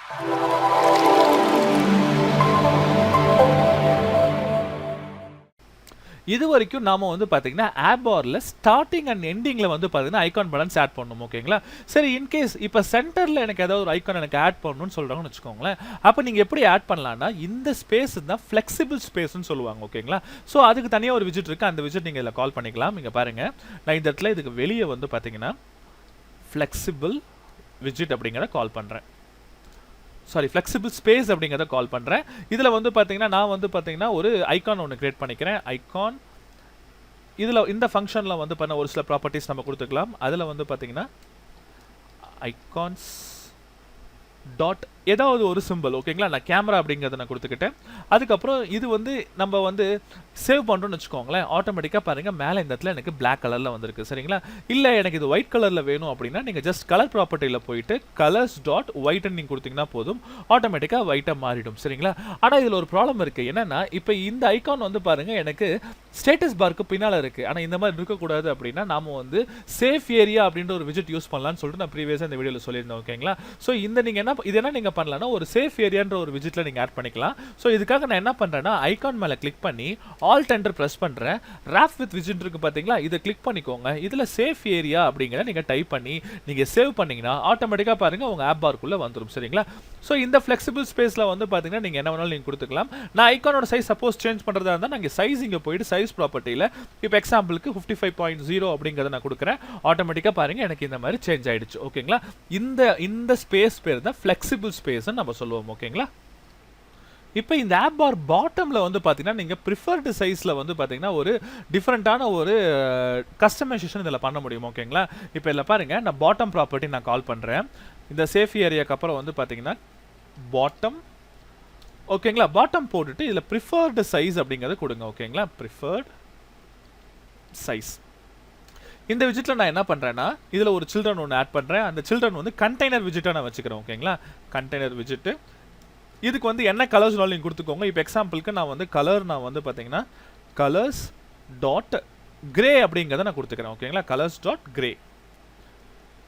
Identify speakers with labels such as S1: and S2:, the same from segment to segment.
S1: இது வரைக்கும் நாம வந்து பாத்தீங்கன்னா ஆப் பார்ல ஸ்டார்டிங் அண்ட் எண்டிங்ல வந்து பாத்தீங்கன்னா ஐகான் பட்டன்ஸ் ஆட் பண்ணணும். ஓகேங்களா? சரி, இன்கேஸ் இப்போ சென்டர்ல எனக்கு ஏதாவது ஒரு ஐகான் எனக்கு ஆட் பண்ணணும்னு சொல்றாங்கன்னு வச்சுக்கோங்களேன். அப்போ நீங்க எப்படி ஆட் பண்ணலாம்னா இந்த ஸ்பேஸ் தான் ஃபிளெக்சிபிள் ஸ்பேஸ்னு சொல்லுவாங்க. ஓகேங்களா? ஸோ அதுக்கு தனியா ஒரு விஜெட் இருக்கு. அந்த விஜெட் நீங்க இதில் கால் பண்ணிக்கலாம். இங்க பாருங்க, நான் இந்த இடத்துல இதுக்கு வெளியே வந்து பாத்தீங்கன்னா ஃபிளெக்சிபிள் விஜெட் அப்படிங்கிறத கால் பண்றேன். சாரி, ஃபிளெக்சிபிள் ஸ்பேஸ் அப்படிங்கிறத கால் பண்ணுறேன். இதில் வந்து பார்த்தீங்கன்னா நான் வந்து பார்த்தீங்கன்னா ஒரு ஐகான் ஒன்று கிரியேட் பண்ணிக்கிறேன். ஐகான் இதில் இந்த ஃபங்க்ஷனில் வந்து பண்ண ஒரு சில ப்ராப்பர்ட்டிஸ் நம்ம கொடுத்துக்கலாம். அதில் வந்து பார்த்தீங்கன்னா ஐகான்ஸ் டாட் ஏதாவது ஒரு சிம்பிள். ஓகேங்களா? நான் கேமரா அப்படிங்கிறத நான் கொடுத்துக்கிட்டேன். அதுக்கப்புறம் இது வந்து நம்ம வந்து சேவ் பண்ணுறோன்னு வச்சுக்கோங்களேன். ஆட்டோமேட்டிக்காக பாருங்கள் மேலே இந்த இடத்துல எனக்கு பிளாக் கலரில் வந்திருக்கு. சரிங்களா? இல்லை எனக்கு இது ஒயிட் கலரில் வேணும் அப்படின்னா நீங்கள் ஜஸ்ட் கலர் ப்ராப்பர்ட்டியில் போயிட்டு கலர்ஸ் டாட் ஒயிட்னு நீங்கள் கொடுத்தீங்கன்னா போதும், ஆட்டோமேட்டிக்காக ஒயிட்டாக மாறிடும். சரிங்களா? ஆனால் இதில் ஒரு ப்ராப்ளம் இருக்குது. என்னென்னா இப்போ இந்த ஐகான் வந்து பாருங்கள் எனக்கு ஸ்டேட்டஸ் பாருக்கு பின்னால் இருக்குது. ஆனால் இந்த மாதிரி இருக்கக்கூடாது அப்படின்னா நாம வந்து சேஃப் ஏரியா அப்படின்ற ஒரு விஜெட் யூஸ் பண்ணலான்னு சொல்லிட்டு நான் ப்ரீவியஸாக இந்த வீடியோவில் சொல்லியிருந்தேன். ஓகேங்களா? ஸோ இந்த நீங்கள் என்ன நீங்கள் பண்ணலாம்னா ஒரு சேஃப் ஏரியான்ற ஒரு விஜெட்ல நீங்க ஆட் பண்ணிக்கலாம். சோ இதுக்காக நான் என்ன பண்றேன்னா ஐகான் மேல கிளிக் பண்ணி ஆல்ட் என்டர் பிரஸ் பண்றேன். ராப் வித் விஜெட் இருக்கு பாத்தீங்களா? இத கிளிக் பண்ணிக்கோங்க. இதுல சேஃப் ஏரியா அப்படிங்கறத நீங்க டைப் பண்ணி நீங்க சேவ் பண்ணீங்கன்னா ஆட்டோமேட்டிக்கா பாருங்க உங்க ஆப் பார்க்குள்ள வந்துரும். சரிங்களா? சோ இந்த ஃபிளெக்சிபிள் ஸ்பேஸ்ல வந்து பாத்தீங்கன்னா நீங்க என்ன வேணாலும் நீங்க கொடுத்துக்கலாம். நான் ஐகானோட சைஸ் சப்போஸ் சேஞ்ச் பண்றதா இருந்தா நாங்க சைஸ் இங்க போயிட்டு சைஸ் ப்ராப்பர்ட்டில இப்போ எக்ஸாம்பிளுக்கு 55.0 அப்படிங்கறத நான் கொடுக்கிறேன். ஆட்டோமேட்டிக்கா பாருங்க எனக்கு இந்த மாதிரி சேஞ்ச் ஆயிடுச்சு. ஓகேங்களா? இந்த ஸ்பேஸ் பேர் தான் ஃபிளெக்சிபிள் ஸ்பேஸ் நம்ம சொல்லுவோம். ஓகேங்களா? இப்போ இந்த ஆப் பார் பாட்டம்ல வந்து பாத்தீங்கன்னா நீங்க ப்ரிஃபர்டு சைஸ்ல வந்து பாத்தீங்கன்னா ஒரு டிஃபரெண்டான ஒரு கஸ்டமைசேஷன் இதில் பண்ண முடியும். ஓகேங்களா? இப்போ இதில் பாருங்க, நான் பாட்டம் ப்ராப்பர்ட்டி நான் கால் பண்றேன். இந்த சேஃப் ஏரியாக்கு அப்புறம் வந்து பாத்தீங்கன்னா பாட்டம். ஓகேங்களா? பாட்டம் போட்டுட்டு இதுல ப்ரிஃபர்டு சைஸ் அப்படிங்கறத கொடுங்க. ஓகேங்களா? Preferred size. இந்த விஜெட்ல நான் என்ன பண்றேன்னா இதுல ஒரு சில்ட்ரன் ஒன்று ஆட் பண்றேன். அந்த சில்ட்ரன் வந்து கண்டெய்னர் விஜெட்டா நான் வச்சுக்கிறேன். ஓகேங்களா? கண்டெய்னர் விஜெட். இதுக்கு வந்து என்ன கலர்ஸ் நீங்க கொடுத்துக்கோங்க. இப்போ எக்ஸாம்பிளுக்கு நான் வந்து கலர் நான் வந்து பாத்தீங்கன்னா கலர்ஸ் டாட் கிரே அப்படிங்கறத நான் கொடுத்துக்கிறேன். ஓகேங்களா? Colours dot grey.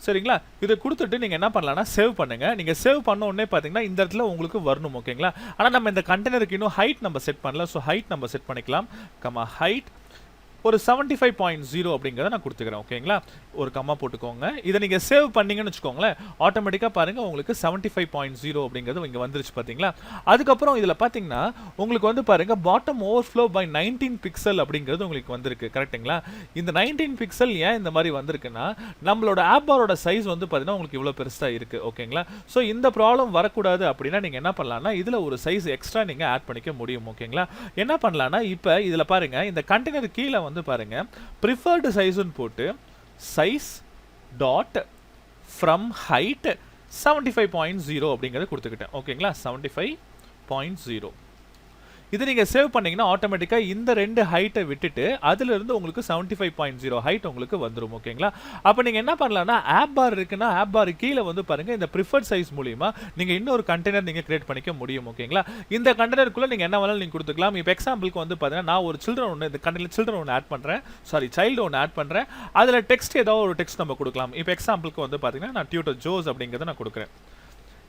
S1: சரிங்களா? இதை கொடுத்துட்டு நீங்க என்ன பண்ணலாம்னா சேவ் பண்ணுங்க. நீங்க சேவ் பண்ண உடனே பாத்தீங்கன்னா இந்த இடத்துல உங்களுக்கு வரணும். ஓகேங்களா? ஆனா நம்ம இந்த கண்டெய்னருக்கு இன்னும் ஹைட் நம்ம செட் பண்ணல. ஸோ ஹைட் நம்ம செட் பண்ணிக்கலாம். ஹைட் ஒரு 75.0 அப்படிங்கறத நான் கொடுத்துக்கிறேன். ஓகேங்களா? ஒரு கம்மா போட்டுக்கோங்க. இதை நீங்க சேவ் பண்ணீங்கன்னு வச்சுக்கோங்களேன், ஆட்டோமேட்டிக்கா பாருங்க உங்களுக்கு 75.0 அப்படிங்கிறது இங்க வந்துருச்சு. பாத்தீங்களா? அதுக்கப்புறம் இதுல பாத்தீங்கன்னா உங்களுக்கு வந்து பாருங்க பாட்டம் ஓவர்ஃப்ளோ பை 19 பிக்சல் அப்படிங்கிறது உங்களுக்கு வந்திருக்கு. கரெக்ட்டுங்களா? இந்த 19 பிக்சல் ஏன் இந்த மாதிரி வந்திருக்குன்னா நம்மளோட ஆப் பாரோட சைஸ் வந்து பாத்தீங்கன்னா உங்களுக்கு இவ்வளவு பெருசா இருக்கு. ஓகேங்களா? சோ இந்த ப்ராப்ளம் வரக்கூடாது அப்படின்னா நீங்க என்ன பண்ணலாம்னா இதுல ஒரு சைஸ் எக்ஸ்ட்ரா நீங்க ஆட் பண்ணிக்க முடியும். ஓகேங்களா? என்ன பண்ணலாம்னா இப்போ இதுல பாருங்க இந்த கண்டெய்னர் கீழே வந்து பாருங்க preferred size போட்டு size dot from height 75.0 அப்படிங்கறத கொடுத்துக்கிட்டேன். ஓகேங்களா? 75.0. இது நீங்க சேவ் பண்ணீங்கன்னா ஆட்டோமேட்டிக்கா இந்த ரெண்டு ஹைட்டை விட்டுட்டு அதுல இருந்து உங்களுக்கு 75.0 ஹைட் உங்களுக்கு வந்துரும். ஓகேங்களா? அப்ப நீங்க என்ன பண்ணலாம்னா ஆப் பார் இருக்குன்னா ஆப் பார் கீழே வந்து பாருங்க இந்த ப்ரிஃபர்ட் சைஸ் மூலமா நீங்க இன்னொரு கண்டெய்னர் நீங்க கிரியேட் பண்ணிக்க முடியும். ஓகேங்களா? இந்த கண்டெய்னருக்குள்ள நீங்க என்ன வேணாலும் நீங்க கொடுத்துக்கலாம். இப்போ எக்ஸாம்பிளுக்கு வந்து பாத்தீங்கன்னா நான் ஒரு சில்ட்ரன் ஒன்று இந்த கண்டெய்னர் சில்ட்ரன் ஒன்று ஆட் பண்றேன். சாரி, சைல்டு ஒன்று ஆட் பண்றேன். அதுல டெக்ஸ்ட் ஏதாவது ஒரு டெக்ஸ்ட் நம்ம கொடுக்கலாம். இப்போ எக்ஸாம்பிளுக்கு வந்து பாத்தீங்கன்னா நான் டியூட்டர் ஜோஸ் அப்படிங்கறத நான் கொடுக்குறேன்.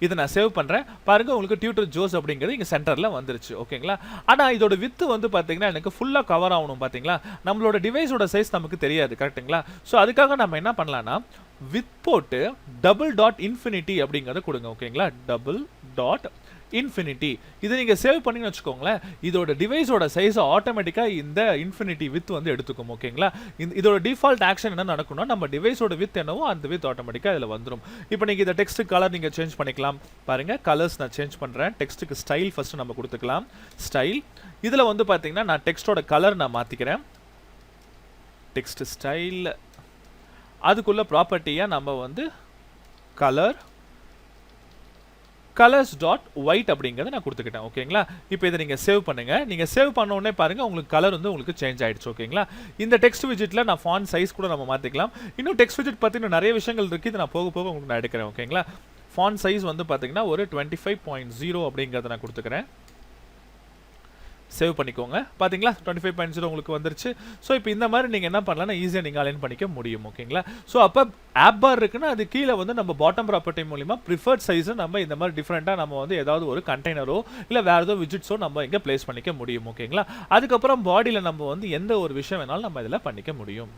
S1: இதை நான் சேவ் பண்றேன். பாருங்க உங்களுக்கு டியூட்டர் ஜோஸ் அப்படிங்கிறது இங்க சென்டர்ல வந்துருச்சு. ஓகேங்களா? ஆனா இதோட வித் வந்து பாத்தீங்கன்னா எனக்கு ஃபுல்லா கவர் ஆகணும். பாத்தீங்களா? நம்மளோட டிவைஸோட சைஸ் நமக்கு தெரியாது. கரெக்ட்டுங்களா? சோ அதுக்காக நம்ம என்ன பண்ணலாம்னா வித் போட்டு டபுள் டாட் இன்ஃபினிட்டி அப்படிங்கறத கொடுங்க. ஓகேங்களா? Double dot infinity. இதை நீங்க சேவ் பண்ணி வச்சுக்கோங்களேன், இதோட டிவைஸோட சைஸ் ஆட்டோமேட்டிக்கா இந்த இன்ஃபினிட்டி வித் வந்து எடுத்துக்கும். ஓகேங்களா? இதோட டிஃபால்ட் ஆக்ஷன் என்ன நடக்கும்னா நம்ம டிவைஸோட வித் என்னவோ அந்த வித் ஆட்டோமேட்டிக்கா இதுல வந்துரும். இப்போ நீங்க இந்த டெக்ஸ்ட் கலர் நீங்க சேஞ்ச் பண்ணிக்கலாம். பாருங்க கலர்ஸ் நான் சேஞ்ச் பண்றேன். டெக்ஸ்ட்டுக்கு ஸ்டைல் ஃபர்ஸ்ட் நம்ம கொடுத்துக்கலாம். ஸ்டைல் இதுல வந்து பாத்தீங்கன்னா நான் டெக்ஸ்டோட கலர் நான் மாத்திக்கிறேன். டெக்ஸ்ட் ஸ்டைல் அதுக்குள்ள ப்ராப்பர்ட்டியா நம்ம வந்து கலர் கலர்ஸ் டாட் ஒயிட் அப்படிங்கறத நான் கொடுத்துக்கிட்டேன். ஓகேங்களா? இப்போ இதை நீங்க சேவ் பண்ணுங்க. நீங்க சேவ் பண்ண உடனே பாருங்க உங்களுக்கு கலர் வந்து உங்களுக்கு சேஞ்ச் ஆயிடுச்சு. ஓகேங்களா? இந்த டெக்ஸ்ட் விஜெட்ல நான் ஃபாண்ட் சைஸ் கூட நம்ம மாத்திக்கலாம். இன்னும் டெக்ஸ்ட் விஜெட் பத்தி இன்னும் நிறைய விஷயங்கள் இருக்கு. இது நான் போக போக உங்களுக்கு நான் எடுக்கிறேன். ஓகேங்களா? ஃபாண்ட் சைஸ் வந்து பாத்தீங்கன்னா ஒரு 25.0 அப்படிங்கறத நான் கொடுத்துக்கிறேன். சேவ் பண்ணிக்கோங்க. பாத்தீங்களா 25.0 உங்களுக்கு வந்துருச்சு. ஸோ இப்போ இந்த மாதிரி நீங்க என்ன பண்ணலாம்னா ஈஸியா நீங்க அலைன் பண்ணிக்க முடியும். ஓகேங்களா? ஸோ அப்ப ஆப் பார் இருக்குன்னா அது கீழ வந்து நம்ம பாட்டம் ப்ராப்பர்ட்டி மூலியமா பிரிஃபர்ட் சைஸ் நம்ம இந்த மாதிரி டிஃபரெண்டா நம்ம வந்து ஏதாவது ஒரு கண்டெய்னரோ இல்ல வேற ஏதோ விட்ஜெட்ஸோ நம்ம இங்க பிளேஸ் பண்ணிக்க முடியும். ஓகேங்களா? அதுக்கப்புறம் பாடியில நம்ம வந்து எந்த ஒரு விஷயம் வேணாலும் நம்ம இதுல பண்ணிக்க முடியும்.